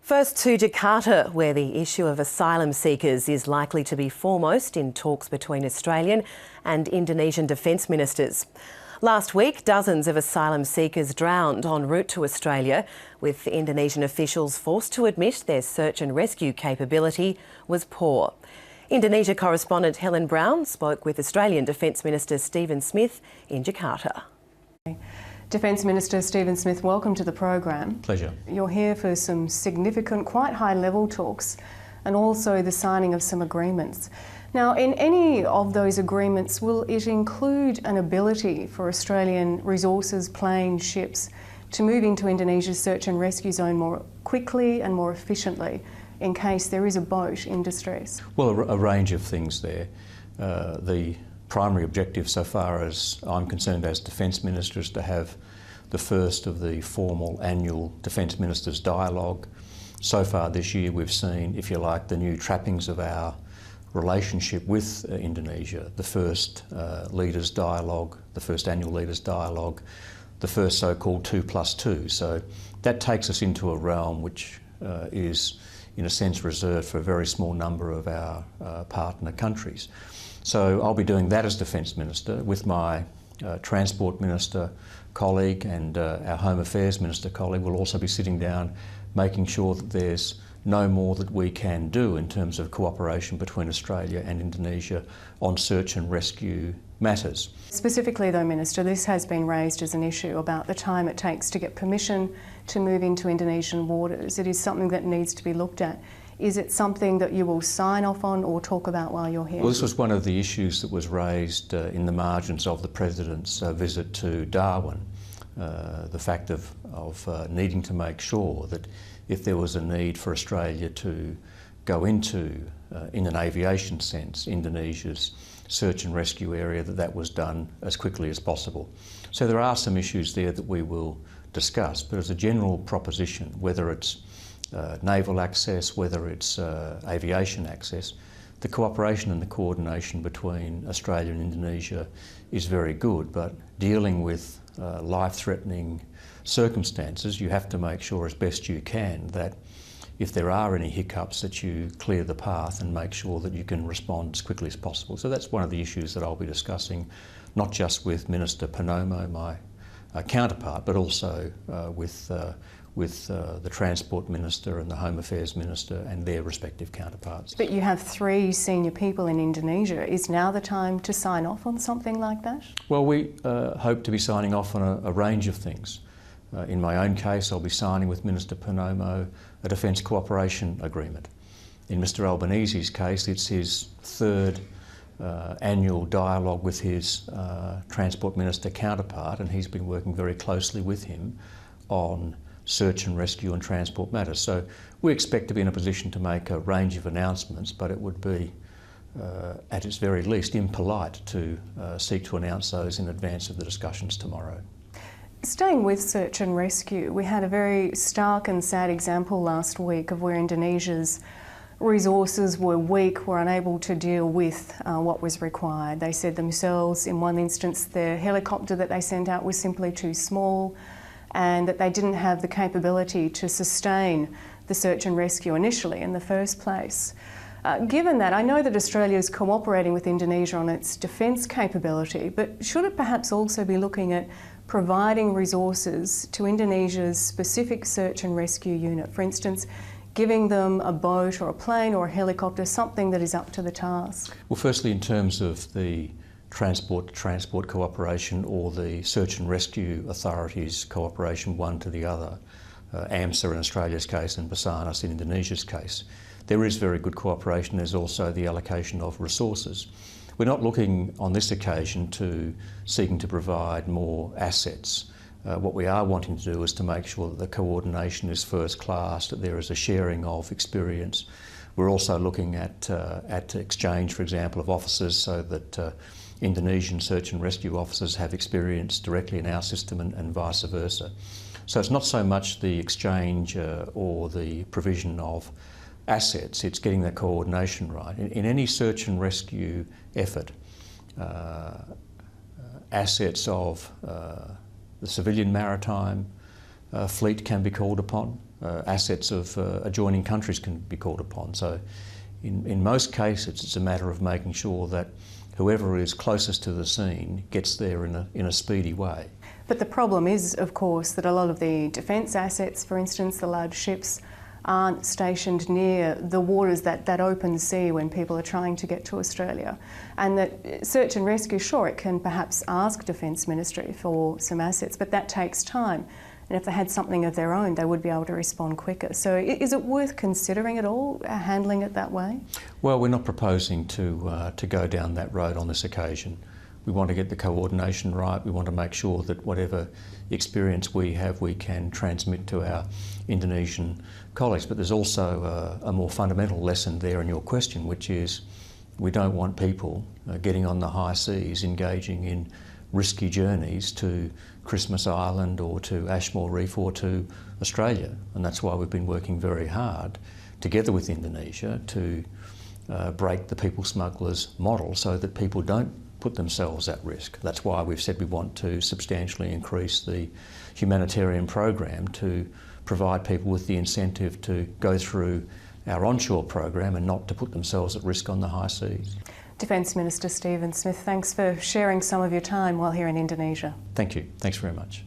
First to Jakarta, where the issue of asylum seekers is likely to be foremost in talks between Australian and Indonesian defence ministers. Last week, dozens of asylum seekers drowned en route to Australia, with Indonesian officials forced to admit their search and rescue capability was poor. Indonesia correspondent Helen Brown spoke with Australian Defence Minister Stephen Smith in Jakarta. Defence Minister Stephen Smith, welcome to the program. Pleasure. You're here for some significant, quite high-level talks and also the signing of some agreements. Now, in any of those agreements, will it include an ability for Australian resources, planes, ships to move into Indonesia's search and rescue zone more quickly and more efficiently in case there is a boat in distress? Well, a range of things there. The primary objective, so far as I'm concerned as Defence Minister, is to have the first of the formal annual Defence Ministers' dialogue. So far this year we've seen, if you like, the new trappings of our relationship with Indonesia, the first leaders' dialogue, the first annual leaders' dialogue, the first so-called 2+2. So that takes us into a realm which is in a sense reserved for a very small number of our partner countries. So I'll be doing that as Defence Minister with my Transport Minister colleague and our Home Affairs Minister colleague. Will also be sitting down making sure that there's no more that we can do in terms of cooperation between Australia and Indonesia on search and rescue matters. Specifically though, Minister, this has been raised as an issue about the time it takes to get permission to move into Indonesian waters. It is something that needs to be looked at. Is it something that you will sign off on or talk about while you're here? Well, this was one of the issues that was raised in the margins of the President's visit to Darwin. The fact of needing to make sure that if there was a need for Australia to go into, in an aviation sense, Indonesia's search and rescue area, that was done as quickly as possible. So there are some issues there that we will discuss, but as a general proposition, whether it's naval access, whether it's aviation access, the cooperation and the coordination between Australia and Indonesia is very good, but dealing with life-threatening circumstances, you have to make sure as best you can that if there are any hiccups that you clear the path and make sure that you can respond as quickly as possible. So that's one of the issues that I'll be discussing, not just with Minister Purnomo, my counterpart, but also with the Transport Minister and the Home Affairs Minister and their respective counterparts. But you have 3 senior people in Indonesia. Is now the time to sign off on something like that? Well, we hope to be signing off on a range of things. In my own case, I'll be signing with Minister Purnomo a Defence Cooperation Agreement. In Mr Albanese's case, it's his 3rd annual dialogue with his Transport Minister counterpart, and he's been working very closely with him on search and rescue and transport matters. So we expect to be in a position to make a range of announcements, but it would be, at its very least, impolite to seek to announce those in advance of the discussions tomorrow. Staying with search and rescue, we had a very stark and sad example last week of where Indonesia's resources were weak, were unable to deal with what was required. They said themselves, in one instance, the helicopter that they sent out was simply too small, and that they didn't have the capability to sustain the search and rescue initially in the first place. Given that, I know that Australia is cooperating with Indonesia on its defence capability, but should it perhaps also be looking at providing resources to Indonesia's specific search and rescue unit? For instance, giving them a boat or a plane or a helicopter, something that is up to the task? Well, firstly, in terms of the transport cooperation or the search and rescue authorities cooperation one to the other, AMSA in Australia's case and Basarnas in Indonesia's case, there is very good cooperation. There's also the allocation of resources. We're not looking on this occasion to seeking to provide more assets. What we are wanting to do is to make sure that the coordination is first class, that there is a sharing of experience. We're also looking at exchange, for example, of officers so that Indonesian search and rescue officers have experience directly in our system and vice versa. So it's not so much the exchange or the provision of assets, it's getting the coordination right. In any search and rescue effort, assets of the civilian maritime fleet can be called upon. assets of adjoining countries can be called upon. So in most cases it's a matter of making sure that whoever is closest to the scene gets there in a speedy way. But the problem is, of course, that a lot of the defence assets, for instance, the large ships, aren't stationed near the waters, that open sea when people are trying to get to Australia. And that search and rescue, sure, it can perhaps ask Defence Ministry for some assets, but that takes time. And if they had something of their own, they would be able to respond quicker. So is it worth considering at all, handling it that way? Well, we're not proposing to go down that road on this occasion. We want to get the coordination right. We want to make sure that whatever experience we have, we can transmit to our Indonesian colleagues. But there's also a more fundamental lesson there in your question, which is we don't want people getting on the high seas, engaging in risky journeys to Christmas Island or to Ashmore Reef or to Australia. And that's why we've been working very hard together with Indonesia to break the people smugglers' model so that people don't put themselves at risk. That's why we've said we want to substantially increase the humanitarian program to provide people with the incentive to go through our onshore program and not to put themselves at risk on the high seas. Defence Minister Stephen Smith, thanks for sharing some of your time while here in Indonesia. Thank you. Thanks very much.